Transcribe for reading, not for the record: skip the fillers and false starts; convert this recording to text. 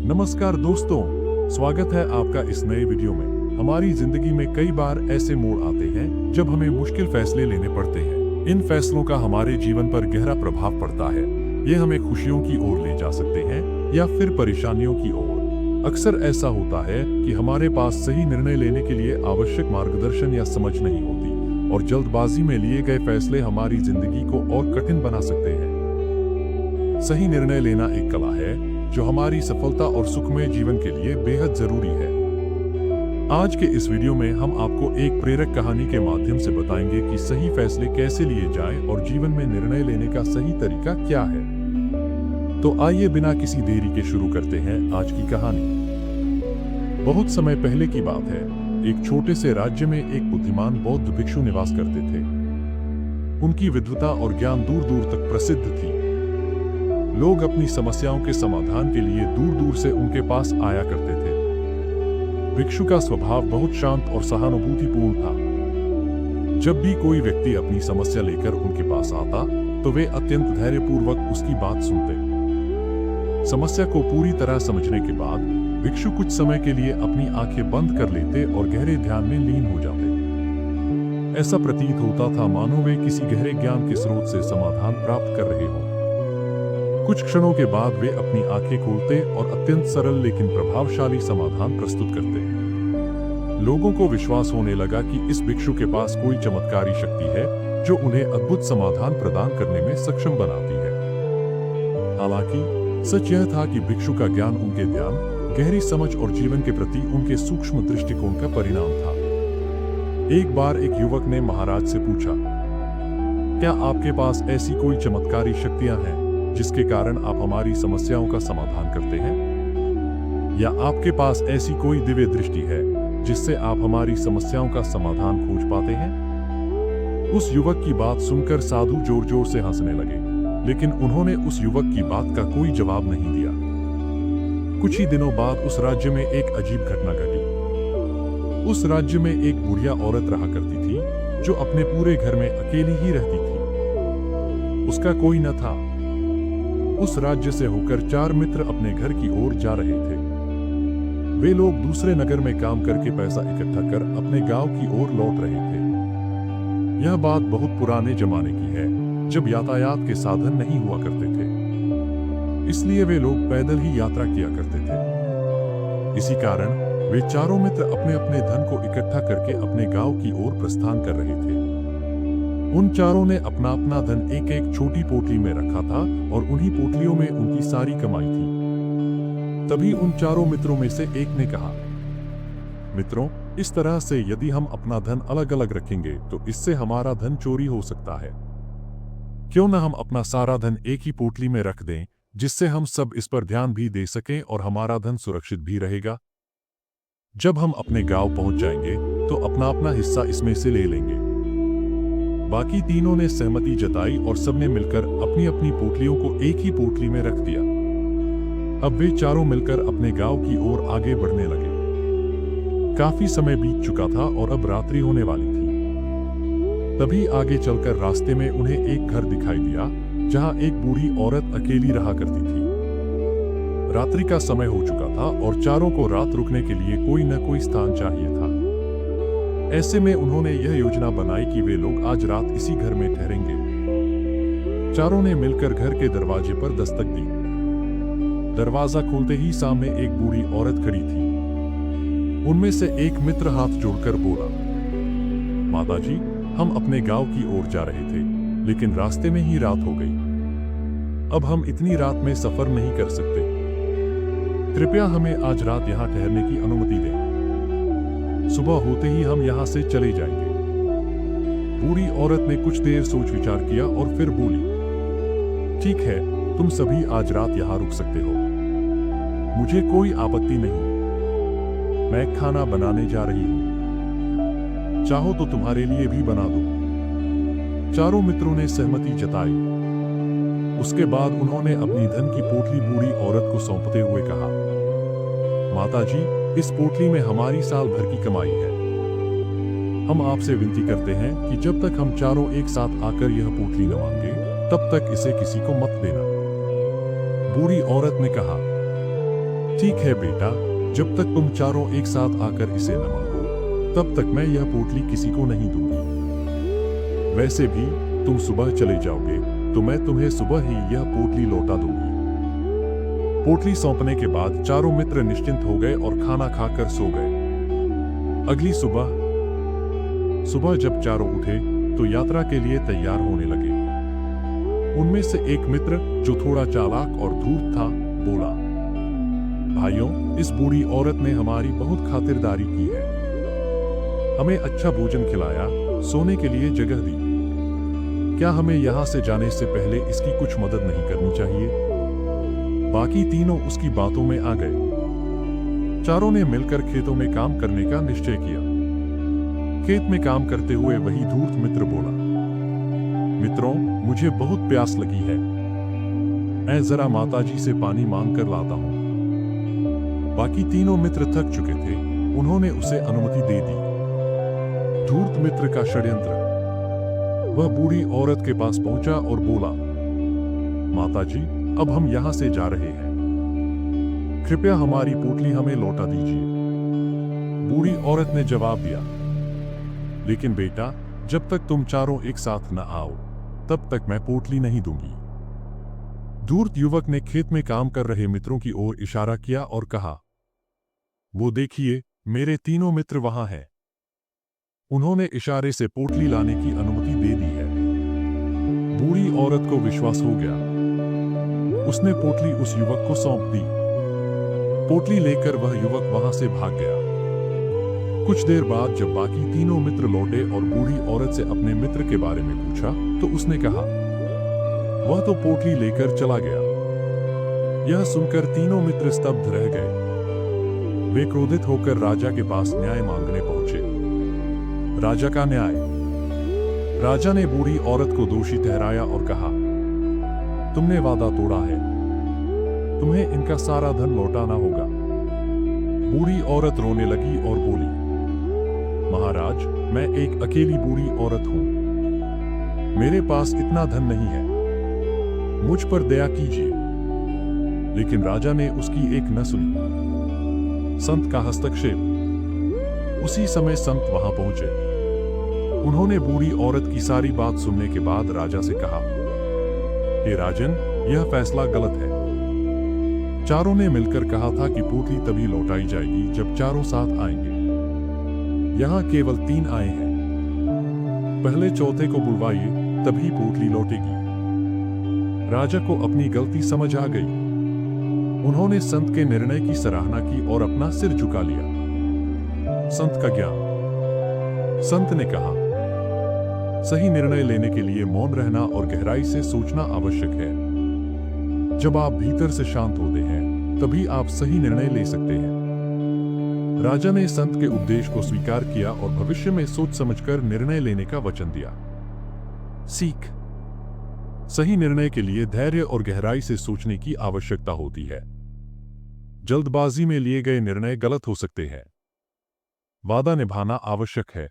नमस्कार दोस्तों, स्वागत है आपका इस नए वीडियो में। हमारी जिंदगी में कई बार ऐसे मोड़ आते हैं जब हमें मुश्किल फैसले लेने पड़ते हैं। इन फैसलों का हमारे जीवन पर गहरा प्रभाव पड़ता है। ये हमें खुशियों की ओर ले जा सकते हैं या फिर परेशानियों की ओर। अक्सर ऐसा होता है कि हमारे पास सही निर्णय लेने के लिए आवश्यक मार्गदर्शन या समझ नहीं होती और जल्दबाजी में लिए गए फैसले हमारी जिंदगी को और कठिन बना सकते हैं। सही निर्णय लेना एक कला है जो हमारी सफलता और सुखमय जीवन के लिए बेहद जरूरी है। आज के इस वीडियो में हम आपको एक प्रेरक कहानी के माध्यम से बताएंगे कि सही फैसले कैसे लिए जाएं और जीवन में निर्णय लेने का सही तरीका क्या है। तो आइए बिना किसी देरी के शुरू करते हैं आज की कहानी। बहुत समय पहले की बात है, एक छोटे से राज्य में एक बुद्धिमान बौद्ध भिक्षु निवास करते थे। उनकी विद्वता और ज्ञान दूर दूर तक प्रसिद्ध थी। लोग अपनी समस्याओं के समाधान के लिए दूर दूर से उनके पास आया करते थे। भिक्षु का स्वभाव बहुत शांत और सहानुभूतिपूर्ण था। जब भी कोई व्यक्ति अपनी समस्या लेकर उनके पास आता तो वे अत्यंत धैर्यपूर्वक उसकी बात सुनते। समस्या को पूरी तरह समझने के बाद भिक्षु कुछ समय के लिए अपनी आंखें बंद कर लेते और गहरे ध्यान में लीन हो जाते। ऐसा प्रतीत होता था मानो वे किसी गहरे ज्ञान के स्रोत से समाधान प्राप्त कर रहे हों। कुछ क्षणों के बाद वे अपनी आंखें खोलते और अत्यंत सरल लेकिन प्रभावशाली समाधान प्रस्तुत करते। लोगों को विश्वास होने लगा कि इस भिक्षु के पास कोई चमत्कारी शक्ति है जो उन्हें अद्भुत समाधान प्रदान करने में सक्षम बनाती है। हालांकि सच यह था कि भिक्षु का ज्ञान उनके ध्यान, गहरी समझ और जीवन के प्रति उनके सूक्ष्म दृष्टिकोण का परिणाम था। एक बार एक युवक ने महाराज से पूछा, क्या आपके पास ऐसी कोई चमत्कारी शक्तियां हैं जिसके कारण आप हमारी समस्याओं का समाधान करते हैं? या आपके पास ऐसी कोई दिव्य दृष्टि है जिससे आप हमारी समस्याओं का समाधान खोज पाते हैं? उस युवक की बात सुनकर साधु जोर जोर से हंसने लगे, लेकिन उन्होंने उस युवक की बात का कोई जवाब नहीं दिया। कुछ ही दिनों बाद उस राज्य में एक अजीब घटना घटी। उस राज्य में एक बुढ़िया औरत रहा करती थी जो अपने पूरे घर में अकेली ही रहती थी। उसका कोई न था। उस राज्य से होकर 4 मित्र अपने घर की ओर जा रहे थे। वे लोग दूसरे नगर में काम करके पैसा इकट्ठा कर अपने गांव की ओर लौट रहे थे। यह बात बहुत पुराने जमाने की है, जब यातायात के साधन नहीं हुआ करते थे। इसलिए वे लोग पैदल ही यात्रा किया करते थे। इसी कारण वे चारों मित्र अपने अपने धन को इकट्ठा करके अपने गांव की ओर प्रस्थान कर रहे थे। उन चारों ने अपना अपना धन एक एक छोटी पोटली में रखा था और उन्हीं पोटलियों में उनकी सारी कमाई थी। तभी उन चारों मित्रों में से एक ने कहा, मित्रों, इस तरह से यदि हम अपना धन अलग अलग रखेंगे तो इससे हमारा धन चोरी हो सकता है। क्यों न हम अपना सारा धन एक ही पोटली में रख दें, जिससे हम सब इस पर ध्यान भी दे सकें और हमारा धन सुरक्षित भी रहेगा। जब हम अपने गांव पहुंच जाएंगे तो अपना अपना हिस्सा इसमें से ले लेंगे। बाकी तीनों ने सहमति जताई और सबने मिलकर अपनी अपनी पोटलियों को एक ही पोटली में रख दिया। अब वे चारों मिलकर अपने गांव की ओर आगे बढ़ने लगे। काफी समय बीत चुका था और अब रात्रि होने वाली थी। तभी आगे चलकर रास्ते में उन्हें एक घर दिखाई दिया जहां एक बूढ़ी औरत अकेली रहा करती थी। रात्रि का समय हो चुका था और चारों को रात रुकने के लिए कोई न कोई स्थान चाहिए था। ऐसे में उन्होंने यह योजना बनाई कि वे लोग आज रात इसी घर में ठहरेंगे। चारों ने मिलकर घर के दरवाजे पर दस्तक दी। दरवाजा खोलते ही सामने एक बूढ़ी औरत खड़ी थी। उनमें से एक मित्र हाथ जोड़कर बोला, माताजी, हम अपने गांव की ओर जा रहे थे, लेकिन रास्ते में ही रात हो गई। अब हम इतनी रात में सफर नहीं कर सकते। कृपया हमें आज रात यहाँ ठहरने की अनुमति दें। सुबह होते ही हम यहां से चले जाएंगे। बूढ़ी औरत ने कुछ देर सोच विचार किया और फिर बोली, ठीक है, तुम सभी आज रात यहां रुक सकते हो। मुझे कोई आपत्ति नहीं। मैं खाना बनाने जा रही हूं। चाहो तो तुम्हारे लिए भी बना दूं। चारों मित्रों ने सहमति जताई। उसके बाद उन्होंने अपनी धन की पोटली बूढ़ी औरत को सौंपते हुए कहा, माताजी, इस पोटली में हमारी साल भर की कमाई है। हम आपसे विनती करते हैं कि जब तक हम चारों एक साथ आकर यह पोटली न मांगे, तब तक इसे किसी को मत देना। बूढ़ी औरत ने कहा, ठीक है बेटा, जब तक तुम चारों एक साथ आकर इसे न मांगो, तब तक मैं यह पोटली किसी को नहीं दूंगी। वैसे भी तुम सुबह चले जाओगे तो मैं तुम्हें सुबह ही यह पोटली लौटा दूंगी। पोटली सौंपने के बाद चारों मित्र निश्चिंत हो गए और खाना खाकर सो गए। अगली सुबह जब चारों उठे तो यात्रा के लिए तैयार होने लगे। उनमें से एक मित्र, जो थोड़ा चालाक और धूर्त था, बोला, भाइयों, इस बूढ़ी औरत ने हमारी बहुत खातिरदारी की है। हमें अच्छा भोजन खिलाया, सोने के लिए जगह दी। क्या हमें यहां से जाने से पहले इसकी कुछ मदद नहीं करनी चाहिए? बाकी तीनों उसकी बातों में आ गए। चारों ने मिलकर खेतों में काम करने का निश्चय किया। खेत में काम करते हुए वही धूर्त मित्र बोला, मित्रों, मुझे बहुत प्यास लगी है। मैं जरा माताजी से पानी मांग कर लाता हूं। बाकी तीनों मित्र थक चुके थे, उन्होंने उसे अनुमति दे दी। धूर्त मित्र का षड्यंत्र। वह बूढ़ी औरत के पास पहुंचा और बोला, माताजी, अब हम यहां से जा रहे हैं। कृपया हमारी पोटली हमें लौटा दीजिए। बूढ़ी औरत ने जवाब दिया, लेकिन बेटा, जब तक तुम चारों एक साथ न आओ, तब तक मैं पोटली नहीं दूंगी। धूर्त युवक ने खेत में काम कर रहे मित्रों की ओर इशारा किया और कहा, वो देखिए, मेरे तीनों मित्र वहां हैं। उन्होंने इशारे से पोटली लाने की अनुमति दे दी है। बूढ़ी औरत को विश्वास हो गया। उसने पोटली उस युवक को सौंप दी। पोटली लेकर वह युवक वहां से भाग गया। कुछ देर बाद जब बाकी तीनों मित्र लौटे और बूढ़ी औरत से अपने मित्र के बारे में पूछा, तो उसने कहा, वह तो पोटली लेकर चला गया। यह सुनकर तीनों मित्र स्तब्ध रह गए। वे क्रोधित होकर राजा के पास न्याय मांगने पहुंचे। राजा का न्याय। राजा ने बूढ़ी औरत को दोषी ठहराया और कहा, तुमने वादा तोड़ा है, तुम्हें इनका सारा धन लौटाना होगा। बूढ़ी औरत रोने लगी और बोली, महाराज, मैं एक अकेली बूढ़ी औरत हूं। मेरे पास इतना धन नहीं है, मुझ पर दया कीजिए। लेकिन राजा ने उसकी एक न सुनी। संत का हस्तक्षेप। उसी समय संत वहां पहुंचे। उन्होंने बूढ़ी औरत की सारी बात सुनने के बाद राजा से कहा, हे राजन, यह फैसला गलत है। चारों ने मिलकर कहा था कि पोटली तभी लौटाई जाएगी जब चारों साथ आएंगे। यहां केवल 3 आए हैं। पहले चौथे को बुलवाइए, तभी पोटली लौटेगी। राजा को अपनी गलती समझ आ गई। उन्होंने संत के निर्णय की सराहना की और अपना सिर झुका लिया। संत का ज्ञान। संत ने कहा, सही निर्णय लेने के लिए मौन रहना और गहराई से सोचना आवश्यक है। जब आप भीतर से शांत होते हैं, तभी आप सही निर्णय ले सकते हैं। राजा ने संत के उपदेश को स्वीकार किया और भविष्य में सोच समझकर निर्णय लेने का वचन दिया। सीख। सही निर्णय के लिए धैर्य और गहराई से सोचने की आवश्यकता होती है। जल्दबाजी में लिए गए निर्णय गलत हो सकते हैं। वादा निभाना आवश्यक है।